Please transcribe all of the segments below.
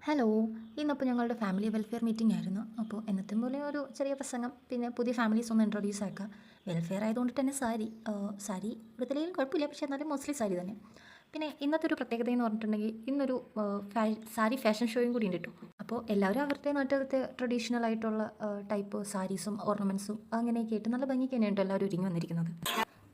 Hello. ഇന്നപ്പോൾ ഞങ്ങളുടെ family welfare meeting ആയിരുന്നു. അപ്പോൾ എന്നത്തെ പോലെ ഒരു ചെറിയ പ്രസംഗം, പിന്നെ പുതിയ ഫാമിലീസ് ഒന്ന് ഇൻട്രൊഡ്യൂസ് ആക്കുക. വെൽഫെയർ ആയതുകൊണ്ട് തന്നെ സാരി ഇവിടുത്തെങ്കിലും കുഴപ്പമില്ല, പക്ഷേ എന്നാലും മോസ്റ്റ്ലി സാരി തന്നെ. പിന്നെ ഇന്നത്തെ ഒരു പ്രത്യേകത എന്ന് പറഞ്ഞിട്ടുണ്ടെങ്കിൽ ഇന്നൊരു സാരി ഫാഷൻ ഷോയും കൂടി ഉണ്ട് കേട്ടോ. അപ്പോൾ എല്ലാവരും അവരുടെ നാട്ടിലത്തെ ട്രഡീഷണൽ ആയിട്ടുള്ള ടൈപ്പ് സാരീസും ഓർണമെൻറ്റ്സും അങ്ങനെയൊക്കെ ആയിട്ട് നല്ല ഭംഗിക്ക് തന്നെയുണ്ട് എല്ലാവരും ഒരുങ്ങി വന്നിരിക്കുന്നത്.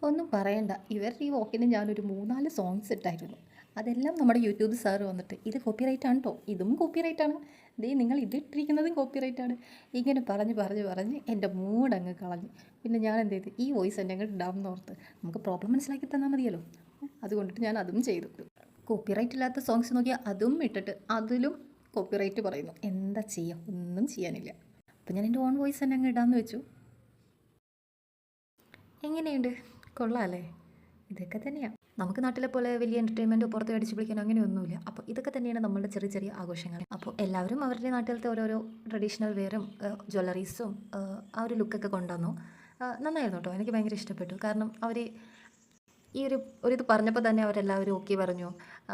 ഒന്നും പറയണ്ട, ഇവരുടെ ഈ വോക്കിന് ഞാനൊരു 3-4 സോങ്സ് ഇട്ടായിരുന്നു. അതെല്ലാം നമ്മുടെ യൂട്യൂബ് സാറ് വന്നിട്ട് ഇത് കോപ്പിറൈറ്റ് ആണ് കേട്ടോ, ഇതും കോപ്പിറൈറ്റാണ്, ദേ നിങ്ങൾ ഇതിട്ടിരിക്കുന്നതും കോപ്പിറൈറ്റാണ്, ഇങ്ങനെ പറഞ്ഞ് എൻ്റെ മൂഡ് അങ്ങ് കളഞ്ഞ്. പിന്നെ ഞാൻ എന്ത് ചെയ്തു, ഈ വോയിസ് എൻ്റെ അങ്ങ് ഇടാമെന്ന് ഓർത്ത് നമുക്ക് പ്രോബ്ലം മനസ്സിലാക്കി തന്നാൽ മതിയല്ലോ. അതുകൊണ്ടിട്ട് ഞാൻ അതും ചെയ്തു. കോപ്പിറൈറ്റ് ഇല്ലാത്ത സോങ്സ് നോക്കിയാൽ അതും ഇട്ടിട്ട് അതിലും കോപ്പിറൈറ്റ് പറയുന്നു. എന്താ ചെയ്യുക, ഒന്നും ചെയ്യാനില്ല. അപ്പം ഞാൻ എൻ്റെ ഓൺ വോയിസ് തന്നെ അങ്ങ് ഇടാമെന്ന് വെച്ചു. എങ്ങനെയുണ്ട്, കൊള്ളാമല്ലേ? ഇതൊക്കെ തന്നെയാണ് നമുക്ക് നാട്ടിലെ പോലെ വലിയ എൻ്റർടൈൻമെൻറ്റോ പുറത്ത് അടിച്ച് പിടിക്കാനോ അങ്ങനെയൊന്നുമില്ല. അപ്പോൾ ഇതൊക്കെ തന്നെയാണ് നമ്മളുടെ ചെറിയ ചെറിയ ആഘോഷങ്ങൾ. അപ്പോൾ എല്ലാവരും അവരുടെ നാട്ടിലത്തെ ഓരോരോ ട്രഡീഷണൽ വെയറും ജ്വല്ലറീസും ആ ഒരു ലുക്കൊക്കെ കൊണ്ടുവന്നു. നന്നായിരുന്നു കേട്ടോ, എനിക്ക് ഭയങ്കര ഇഷ്ടപ്പെട്ടു. കാരണം അവർ ഈ ഒരിത് പറഞ്ഞപ്പോൾ തന്നെ അവരെല്ലാവരും ഓക്കെ പറഞ്ഞു.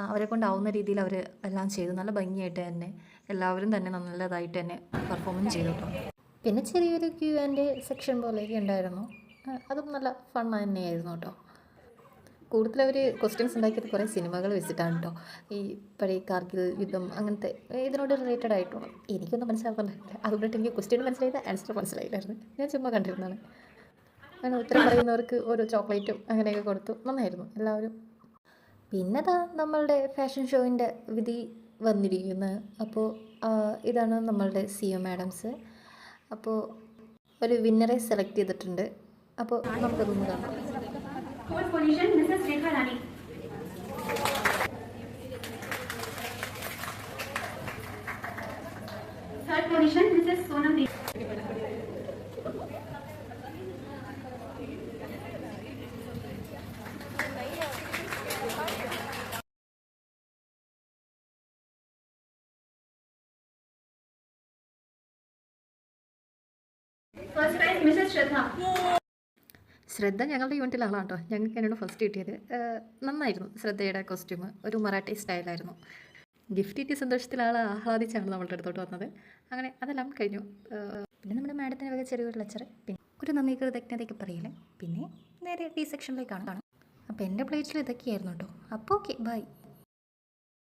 അവരെ കൊണ്ടാവുന്ന രീതിയിൽ അവർ എല്ലാം ചെയ്തു, നല്ല ഭംഗിയായിട്ട് തന്നെ എല്ലാവരും തന്നെ നല്ലതായിട്ട് തന്നെ പെർഫോമൻസ് ചെയ്തു കേട്ടോ. പിന്നെ ചെറിയൊരു Q&A സെക്ഷൻ പോലെയൊക്കെ ഉണ്ടായിരുന്നു. അതും നല്ല ഫൺ തന്നെയായിരുന്നു കേട്ടോ. കൂടുതലവർ ക്വസ്റ്റ്യൻസ് ഉണ്ടാക്കിയത് കുറേ സിനിമകൾ വെച്ചിട്ടാണ് കേട്ടോ. ഈ പഴയ കാർഗിൽ യുദ്ധം അങ്ങനത്തെ ഇതിനോട് റിലേറ്റഡ് ആയിട്ടുള്ള എനിക്കൊന്നും മനസ്സിലാക്കുന്നില്ല. അതുകൊണ്ടിട്ട് എനിക്ക് ക്വസ്റ്റ്യൻ മനസ്സിലായത് ആൻസർ മനസ്സിലായില്ലായിരുന്നു. ഞാൻ ചുമ്മാ കണ്ടിരുന്നതാണ്. അങ്ങനെ ഉത്തരം പറയുന്നവർക്ക് ഓരോ ചോക്ലേറ്റും അങ്ങനെയൊക്കെ കൊടുത്തു. നന്നായിരുന്നു എല്ലാവരും. പിന്നെ നമ്മളുടെ ഫാഷൻ ഷോയിൻ്റെ വിധി വന്നിരിക്കുന്നത്. അപ്പോൾ ഇതാണ് നമ്മളുടെ CEO മാഡംസ്. അപ്പോൾ ഒരു വിന്നറെ സെലക്ട് ചെയ്തിട്ടുണ്ട്. അപ്പോൾ നമുക്കതൊന്ന് കാണാം. Fourth position, Mrs. Rekha Rani. Third position, Mrs. Sonam Devi. First prize, Mrs. Shraddha. ശ്രദ്ധ ഞങ്ങളുടെ യൂണിറ്റിലാണ് കേട്ടോ. ഞങ്ങൾക്ക് എന്നോട് ഫസ്റ്റ് കിട്ടിയത്. നന്നായിരുന്നു ശ്രദ്ധയുടെ കോസ്റ്റ്യൂം, ഒരു മറാഠി സ്റ്റൈലായിരുന്നു. ഗിഫ്റ്റ് കിട്ടിയ സന്തോഷത്തിൽ ആൾ ആഹ്ലാദിച്ചാണ് നമ്മളുടെ അടുത്തോട്ട് വന്നത്. അങ്ങനെ അതെല്ലാം കഴിഞ്ഞു. പിന്നെ നമ്മുടെ മാഡത്തിന് വക ചെറിയൊരു ലെക്ചർ, പിന്നെ ഒരു നന്ദി കൃതജ്ഞതയൊക്കെ പറയില്ലേ. പിന്നെ നേരെ D സെക്ഷനിലേക്കാണ്. അപ്പോൾ എൻ്റെ പ്ലേറ്റിൽ ഇതൊക്കെയായിരുന്നു കേട്ടോ. അപ്പോൾ ഓക്കെ, ബൈ.